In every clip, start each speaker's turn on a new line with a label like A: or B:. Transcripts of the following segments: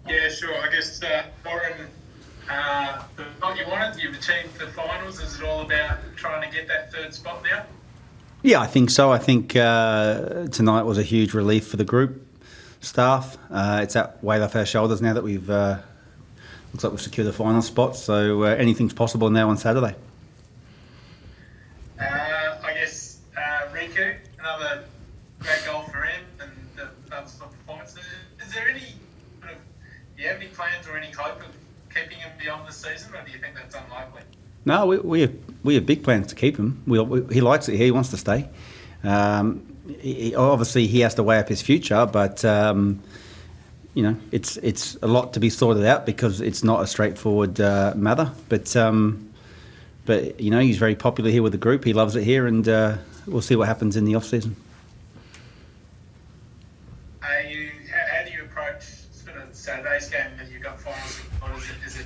A: Yeah, sure. I guess, Warren, what you wanted, you've achieved the finals. Is it all about trying to get that third spot now?
B: Yeah, I think so. I think tonight was a huge relief for the group staff. It's that weight off our shoulders now that we've looks like we've secured the final spot. So anything's possible now on Saturday.
A: I guess Riku, another great goal for him and another sort of performance. Is there any sort of, do you have any plans or any hope of keeping him beyond the season, or do you think that's unlikely?
B: No, we have big plans to keep him. He likes it here. He wants to stay. Obviously, he has to weigh up his future, but it's a lot to be sorted out because it's not a straightforward matter. But he's very popular here with the group. He loves it here, and we'll see what happens in the off season.
A: How do you approach sort of Saturday's game that you've got finals? Or is it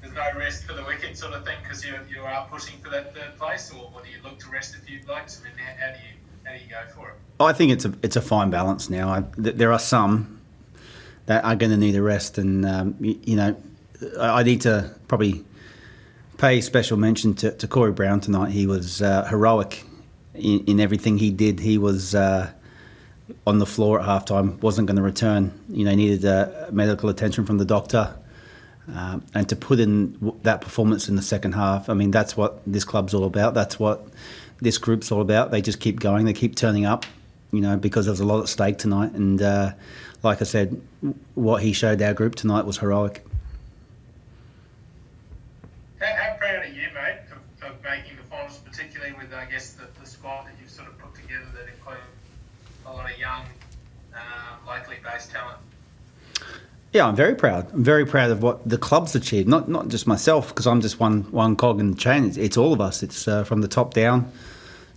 A: there's no rest for the wicked sort of thing because you are pushing for that third place, or do you look to rest a few blokes? I mean, how do you go for it?
B: I think it's a fine balance now. There are some that are going to need a rest, and I need to probably pay special mention to Corey Brown tonight. He was heroic in everything he did. He was on the floor at halftime, wasn't going to return. He needed medical attention from the doctor. And to put in that performance in the second half, I mean, that's what this club's all about. That's what this group's all about. They just keep going. They keep turning up, because there's a lot at stake tonight. And like I said, what he showed our group tonight was heroic.
A: How proud are you, mate, of making the finals, particularly with, I guess, the squad that you've sort of put together that includes a lot of young, locally based talent?
B: Yeah, I'm very proud. I'm very proud of what the club's achieved. Not just myself, because I'm just one cog in the chain. It's all of us. It's from the top down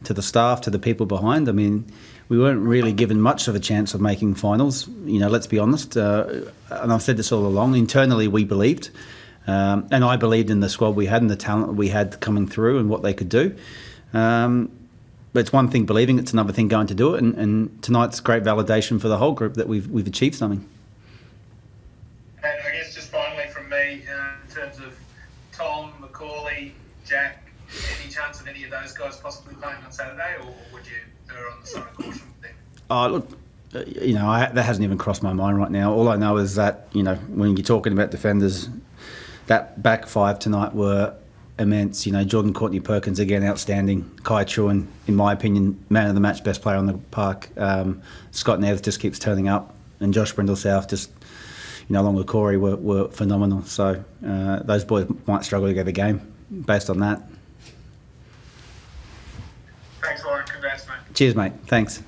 B: to the staff to the people behind. I mean, we weren't really given much of a chance of making finals. Let's be honest. And I've said this all along. Internally, we believed, and I believed in the squad we had and the talent we had coming through and what they could do. But it's one thing believing; it's another thing going to do it. And tonight's great validation for the whole group that we've achieved something.
A: And I guess just finally from me, in terms of Tom, Macaulay, Jack, any chance of any of those guys possibly playing on Saturday, or would you err on the side of caution with them?
B: Oh, look, that hasn't even crossed my mind right now. All I know is that, when you're talking about defenders, that back five tonight were immense. Jordan Courtney-Perkins, again, outstanding. Kai Truan, in my opinion, man of the match, best player on the park. Scott Neves just keeps turning up. And Josh Brindle-South just... along with Corey, were phenomenal. So those boys might struggle to get a game based on that.
A: Thanks, Warren. Congrats, mate.
B: Cheers, mate. Thanks.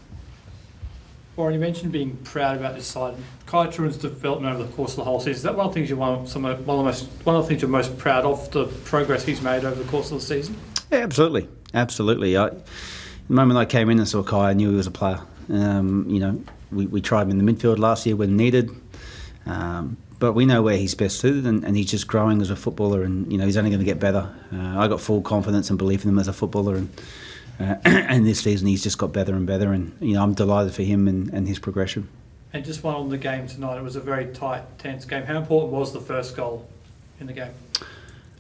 C: Warren, you mentioned being proud about this side. Kai Truan's development over the course of the whole season. Is that one of the things one of the things you're most proud of, the progress he's made over the course of the season?
B: Yeah, absolutely. The moment I came in and saw Kai, I knew he was a player. We tried him in the midfield last year when needed. But we know where he's best suited, and he's just growing as a footballer, and he's only going to get better. I got full confidence and belief in him as a footballer, and this season he's just got better and better, and I'm delighted for him and his progression.
C: And just one on the game tonight. It was a very tight, tense game. How important was the first goal in the game?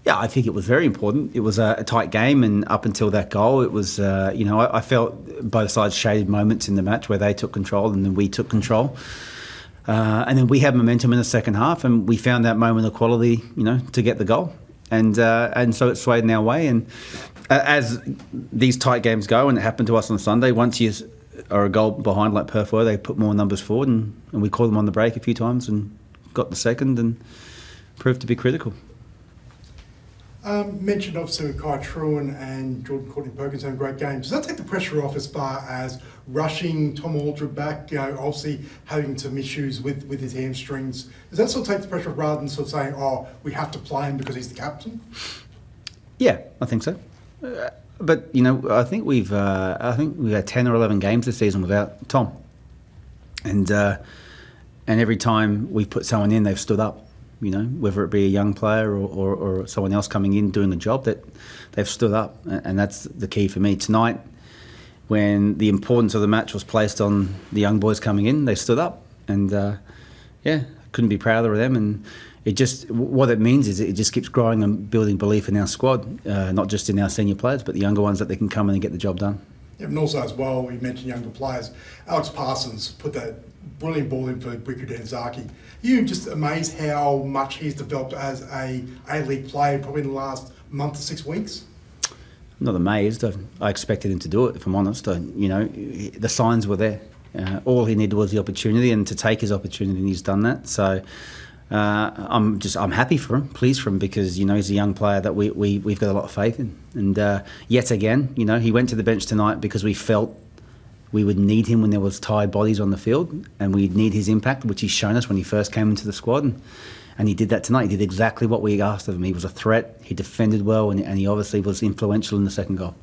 B: Yeah, I think it was very important. It was a tight game, and up until that goal, it was, I felt both sides shaded moments in the match where they took control and then we took control. And then we had momentum in the second half, and we found that moment of quality, to get the goal. And so it swayed in our way. And as these tight games go, and it happened to us on Sunday, once you are a goal behind like Perth were, they put more numbers forward, and we called them on the break a few times and got the second and proved to be critical.
D: Mentioned obviously with Kai Truan and Jordan Courtney-Perkins having great games. Does that take the pressure off as far as rushing Tom Aldred back, obviously having some issues with his hamstrings? Does that sort of take the pressure off rather than sort of saying, we have to play him because he's the captain? Yeah,
B: I think so. But, I think we've had 10 or 11 games this season without Tom. And every time we've put someone in, they've stood up. Whether it be a young player or someone else coming in doing the job, that they've stood up. And that's the key for me. Tonight, when the importance of the match was placed on the young boys coming in, they stood up. And, couldn't be prouder of them. And it just, what it means is it just keeps growing and building belief in our squad, not just in our senior players, but the younger ones, that they can come in and get the job done.
D: Yeah, and also as well, we mentioned younger players. Alex Parsons put that brilliant ball in for Riku Danzaki. You just amazed how much he's developed as a A-League player probably in the last month to 6 weeks.
B: I'm not amazed. I expected him to do it, if I'm honest. The signs were there. All he needed was the opportunity, and to take his opportunity, and he's done that. So I'm happy for him, pleased for him, because he's a young player that we've got a lot of faith in. And yet again, he went to the bench tonight because we felt we would need him when there was tired bodies on the field, and we'd need his impact, which he's shown us when he first came into the squad. And he did that tonight. He did exactly what we asked of him. He was a threat. He defended well, and he obviously was influential in the second goal.